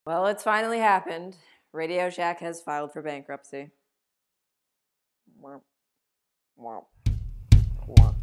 Well, it's finally happened. Radioshack has filed for bankruptcy. Womp, womp, womp.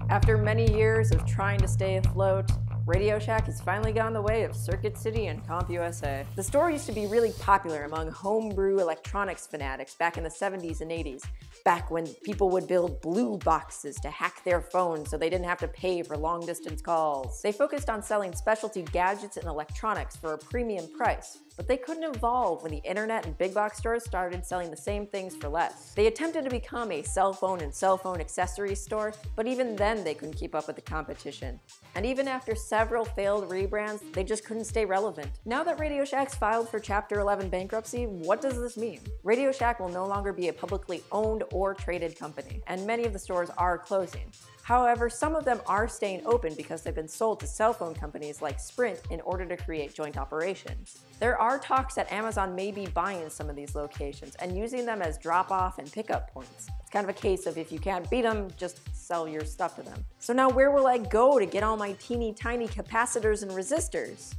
After many years of trying to stay afloat, Radioshack has finally gone the way of Circuit City and CompUSA. The store used to be really popular among homebrew electronics fanatics back in the 70s and 80s, back when people would build blue boxes to hack their phones so they didn't have to pay for long-distance calls. They focused on selling specialty gadgets and electronics for a premium price, but they couldn't evolve when the internet and big box stores started selling the same things for less. They attempted to become a cell phone and cell phone accessories store, but even then they couldn't keep up with the competition. And even after several failed rebrands, they just couldn't stay relevant. Now that Radioshack's filed for Chapter 11 bankruptcy, what does this mean? Radioshack will no longer be a publicly owned or traded company, and many of the stores are closing. However, some of them are staying open because they've been sold to cell phone companies like Sprint in order to create joint operations. There are talks that Amazon may be buying some of these locations and using them as drop-off and pickup points. It's kind of a case of if you can't beat them, just sell your stuff to them. So now where will I go to get all my teeny tiny capacitors and resistors?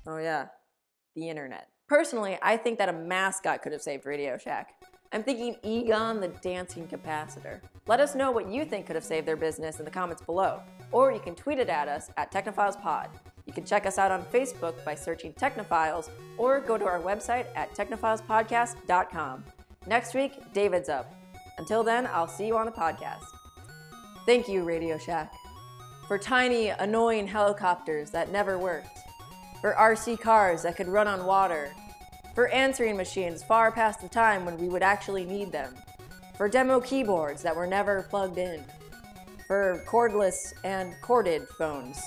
Oh yeah, the internet. Personally, I think that a mascot could have saved Radioshack. I'm thinking Egon the Dancing Capacitor. Let us know what you think could have saved their business in the comments below, or you can tweet it at us at TechnopilesPod. You can check us out on Facebook by searching Technophiles, or go to our website at technophilespodcast.com. Next week, David's up. Until then, I'll see you on the podcast. Thank you, Radioshack, for tiny, annoying helicopters that never worked, for RC cars that could run on water, for answering machines far past the time when we would actually need them, for demo keyboards that were never plugged in, for cordless and corded phones.